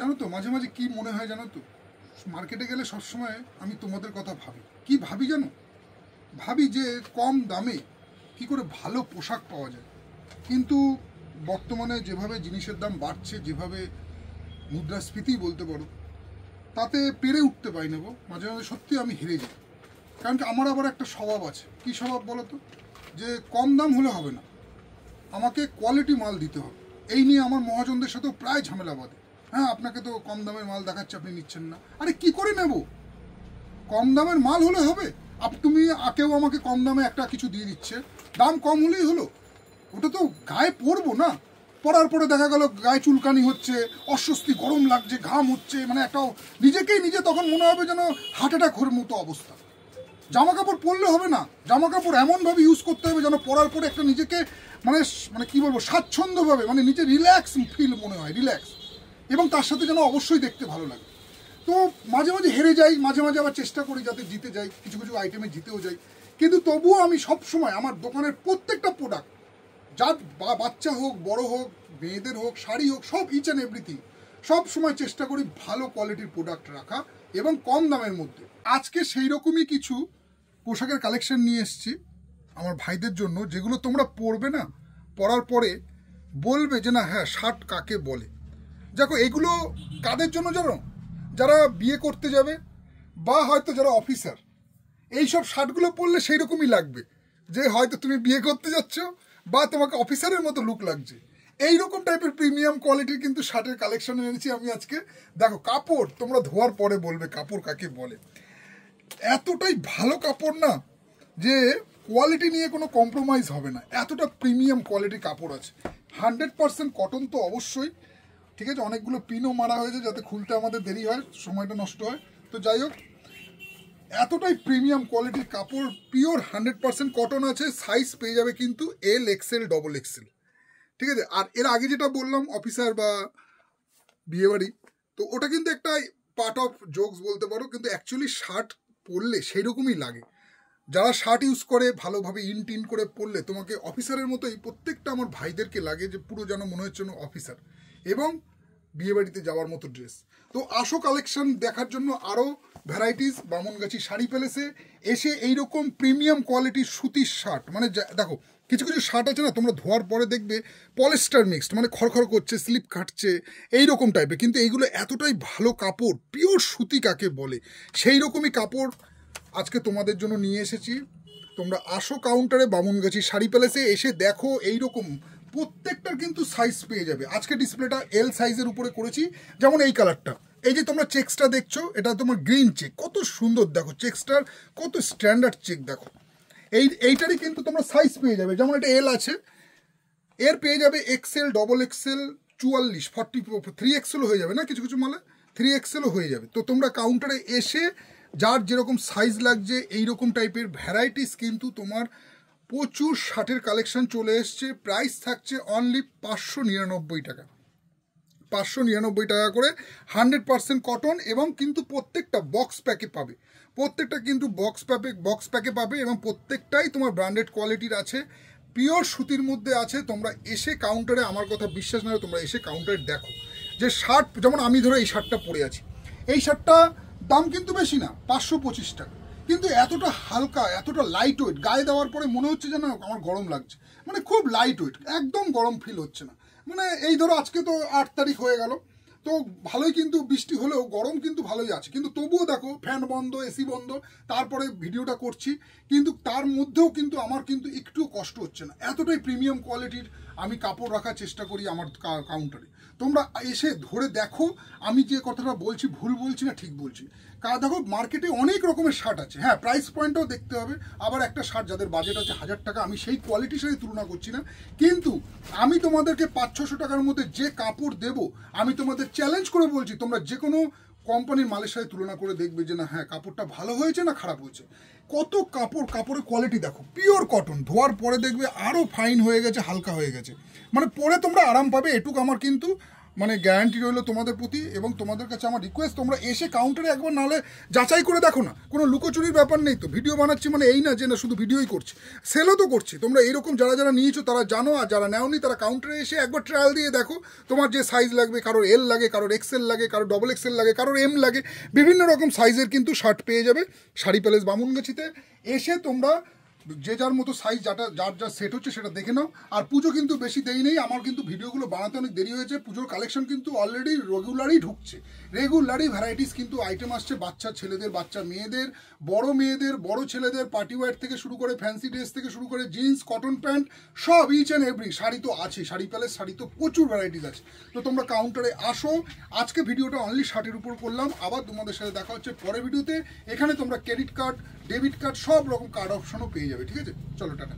জানো তো মাঝে মাঝে কি মনে হয় জানো তো, মার্কেটে গেলে সবসময় আমি তোমাদের কথা ভাবি। কি ভাবি জানো? ভাবি যে কম দামে কি করে ভালো পোশাক পাওয়া যায়। কিন্তু বর্তমানে যেভাবে জিনিসের দাম বাড়ছে, যেভাবে মুদ্রাস্ফীতি বলতে পারো, তাতে পেরে উঠতে পারি না গো। মাঝে মাঝে সত্যি আমি হেরে যাই। কারণ কি, আমার আবার একটা স্বভাব আছে। কি স্বভাব বলো তো? যে কম দাম হলে হবে না, আমাকে কোয়ালিটি মাল দিতে হবে। এই নিয়ে আমার মহাজনদের সাথেও প্রায় ঝামেলা বাঁধে। হ্যাঁ, আপনাকে তো কম দামের মাল দেখাচ্ছে, আপনি নিচ্ছেন না। আরে কি করে নেব? কম দামের মাল হলে হবে? তুমি কেউ আমাকে কম দামে একটা কিছু দিয়ে দিচ্ছে, দাম কম হলেই হলো? ওটা তো গায়ে পরবো না। পরার পরে দেখা গেল গায়ে চুলকানি হচ্ছে, অস্বস্তি, গরম লাগছে, ঘাম হচ্ছে, মানে একটা নিজেকেই নিজে তখন মনে হবে যেন হার্ট অ্যাটাক মতো অবস্থা। জামা কাপড় পরলে হবে না, জামা কাপড় এমনভাবে ইউজ করতে হবে যেন পরার পরে একটা নিজেকে মানে মানে কি বলবো, স্বাচ্ছন্দ্যভাবে, মানে নিজে রিল্যাক্স ফিল মনে হয়, রিল্যাক্স, এবং তার সাথে যেন অবশ্যই দেখতে ভালো লাগে। তো মাঝে মাঝে হেরে যাই, মাঝে মাঝে আবার চেষ্টা করি যাতে জিতে যাই, কিছু কিছু আইটেমে জিতেও যাই। কিন্তু তবুও আমি সব সময় আমার দোকানের প্রত্যেকটা প্রোডাক্ট, যার বাচ্চা হোক, বড় হোক, মেয়েদের হোক, শাড়ি হোক, সব ইচ অ্যান্ড এভরিথিং, সব সময় চেষ্টা করি ভালো কোয়ালিটির প্রোডাক্ট রাখা এবং কম দামের মধ্যে। আজকে সেই রকমই কিছু পোশাকের কালেকশন নিয়ে এসেছি আমার ভাইদের জন্য, যেগুলো তোমরা পরবে না, পরার পরে বলবে যে না হ্যাঁ, শার্ট কাকে বলে। দেখো, এগুলো কাদের জন্য জানো? যারা বিয়ে করতে যাবে, বা হয়তো যারা অফিসার, এইসব শার্টগুলো পরলে সেই রকমই লাগবে যে হয়তো তুমি বিয়ে করতে যাচ্ছ, বা তোমাকে অফিসারের মতো লুক লাগছে। এইরকম টাইপের প্রিমিয়াম কোয়ালিটির কিন্তু শার্টের কালেকশন এনেছি আমি আজকে। দেখো, কাপড় তোমরা ধোয়ার পরে বলবে কাপড় কাকে বলে। এতটাই ভালো কাপড় না, যে কোয়ালিটি নিয়ে কোনো কম্প্রোমাইজ হবে না, এতটা প্রিমিয়াম কোয়ালিটির কাপড় আছে। 100% কটন তো অবশ্যই, ঠিক আছে। অনেকগুলো পিনও মারা হয়েছে যাতে খুলতে আমাদের দেরি হয়, সময়টা নষ্ট হয়। তো যাই হোক, এতটাই প্রিমিয়াম কোয়ালিটির কাপড়, পিওর 100% কটন আছে। সাইজ পেয়ে যাবে কিন্তু এল, এক্সেল, ডবল এক্সেল, ঠিক আছে। আর এর আগে যেটা বললাম অফিসার বা বিয়েবাড়ি, তো ওটা কিন্তু একটা পার্ট অফ জোকস বলতে পারো, কিন্তু অ্যাকচুয়ালি শার্ট পরলে সেই রকমই লাগে। যারা শার্ট ইউজ করে ভালোভাবে ইন করে পরলে তোমাকে অফিসারের মতোই প্রত্যেকটা আমার ভাইদেরকে লাগে, যে পুরো যেন মনে হচ্ছে অফিসার, এবং বিয়েবাড়িতে যাওয়ার মতো ড্রেস। তো আসো কালেকশন দেখার জন্য আরও ভ্যারাইটিস বামনগাছি শাড়ি প্যালেসে এসে এইরকম প্রিমিয়াম কোয়ালিটির সুতির শার্ট, মানে দেখো কিছু কিছু শার্ট আছে না, তোমরা ধোয়ার পরে দেখবে পলিস্টার মিক্সড, মানে খড়খড় করছে, স্লিপ কাটছে, এইরকম টাইপের। কিন্তু এইগুলো এতটাই ভালো কাপড়, পিওর সুতি কাকে বলে, সেই রকমই কাপড় আজকে তোমাদের জন্য নিয়ে এসেছি। তোমরা আসো কাউন্টারে বামনগাছি শাড়ি প্যালেসে, এসে দেখো এইরকম প্রত্যেকটার কিন্তু সাইজ পেয়ে যাবে। আজকে ডিসপ্লেটা এল সাইজের উপরে করেছি। যেমন এই কালারটা, এই যে তোমরা চেক্সটা দেখছো, এটা তোমার গ্রিন চেক, কত সুন্দর দেখো চেক্সটার, কত স্ট্যান্ডার্ড চেক দেখো। এইটারই কিন্তু তোমরা সাইজ পেয়ে যাবে। যেমন এটা এল আছে, এর পেয়ে যাবে এক্সেল, ডবল এক্সেল, 44, 40, 3XL হয়ে যাবে না, কিছু কিছু মালে 3XL হয়ে যাবে। তো তোমরা কাউন্টারে এসে যার যেরকম সাইজ লাগছে এইরকম টাইপের ভ্যারাইটিস কিন্তু তোমার প্রচুর শার্টের কালেকশন চলে এসছে। প্রাইস থাকছে অনলি 599 টাকা, 599 টাকা করে। 100% কটন, এবং কিন্তু প্রত্যেকটা বক্স প্যাকে পাবে, প্রত্যেকটা কিন্তু বক্স প্যাকে পাবে, এবং প্রত্যেকটাই তোমার ব্র্যান্ডেড কোয়ালিটির আছে, পিওর সুতির মধ্যে আছে। তোমরা এসে কাউন্টারে, আমার কথা বিশ্বাস না হয় তোমরা এসে কাউন্টারে দেখো যে শার্ট, যেমন আমি ধরো এই শার্টটা পরে আছি, এই শার্টটা দাম কিন্তু বেশি না, 525 টাকা, কিন্তু এতটা হালকা, এতটা লাইট ওয়েট, গায়ে দেওয়ার পরে মনে হচ্ছে যেন আমার গরম লাগছে, মানে খুব লাইট ওয়েট, একদম গরম ফিল হচ্ছে না। মানে এই ধরো আজকে তো 8 তারিখ হয়ে গেল, তো ভালোই কিন্তু বৃষ্টি হলেও গরম কিন্তু ভালোই আছে, কিন্তু তবুও দেখো ফ্যান বন্ধ, এসি বন্ধ, তারপরে ভিডিওটা করছি, কিন্তু তার মধ্যেও কিন্তু আমার কিন্তু একটু কষ্ট হচ্ছে না। এতটাই প্রিমিয়াম কোয়ালিটির আমি কাপড় রাখার চেষ্টা করি আমার কাউন্টারে। তোমরা এসে ধরে দেখো আমি যে কথাটা বলছি ভুল বলছি না ঠিক বলছি। কারণ দেখো মার্কেটে অনেক রকমের শার্ট আছে, হ্যাঁ প্রাইস পয়েন্টটাও দেখতে হবে। আবার একটা শার্ট যাদের বাজেট আছে 1000 টাকা, আমি সেই কোয়ালিটির সাথে তুলনা করছি না, কিন্তু আমি তোমাদেরকে 500-600 টাকার মধ্যে যে কাপড় দেবো, আমি তোমাদের চ্যালেঞ্জ করে বলছি তোমরা যে কোনো কোম্পানির মালের সাথে তুলনা করে দেখবে যে না হ্যাঁ কাপড়টা ভালো হয়েছে না খারাপ হয়েছে। কত কাপড়ের কোয়ালিটি দেখো, পিওর কটন, ধোয়ার পরে দেখবে আরও ফাইন হয়ে গেছে, হালকা হয়ে গেছে, মানে পরে তোমরা আরাম পাবে। এটুকু আমার কিন্তু মানে গ্যারান্টি রইলো তোমাদের প্রতি। এবং তোমাদের কাছে আমার রিকোয়েস্ট, তোমরা এসে কাউন্টারে একবার নাহলে যাচাই করে দেখো না, কোনো লুকোচুরির ব্যাপার নেই তো। ভিডিও বানাচ্ছি মানে এই না যে না শুধু ভিডিওই করছি, সেলও তো করছি। তোমরা এইরকম যারা যারা নিয়েছো তারা জানো, আর যারা নেওনি তারা কাউন্টারে এসে একবার ট্রায়াল দিয়ে দেখো। তোমার যে সাইজ লাগবে, কারোর এল লাগে, কারোর এক্সেল লাগে, কারোর ডবল এক্সেল লাগে, কারোর এম লাগে, বিভিন্ন রকম সাইজের কিন্তু শার্ট পেয়ে যাবে শাড়ি প্যালেস বামুনগাছিতে। এসে তোমরা যে যার মতো সাইজ যার যা সেট হচ্ছে সেটা দেখে নাও। আর পুজো কিন্তু বেশি দেরি নেই, আমার কিন্তু ভিডিওগুলো বানাতে অনেক দেরি হয়েছে। পুজোর কালেকশন কিন্তু অলরেডি রেগুলারই ঢুকছে, রেগুলারই ভ্যারাইটিস কিন্তু আইটেম আসছে। বাচ্চা ছেলেদের, বাচ্চা মেয়েদের, বড় ছেলেদের, পার্টি ওয়্যার থেকে শুরু করে ফ্যান্সি ড্রেস থেকে শুরু করে জিন্স, কটন প্যান্ট, সব ইচ অ্যান্ড এভরি। শাড়ি তো আছে, শাড়ি প্যালেস শাড়ি তো প্রচুর ভ্যারাইটিস আছে। তো তোমরা কাউন্টারে আসো। আজকে ভিডিওটা অনলি শার্টের উপর করলাম, আবার তোমাদের সাথে দেখা হচ্ছে পরের ভিডিওতে। এখানে তোমরা ক্রেডিট কার্ড, ডেবিট কার্ড, সব রকম কার্ড অপশনও পেয়ে যাবে। ঠিক আছে, চলো টাটা।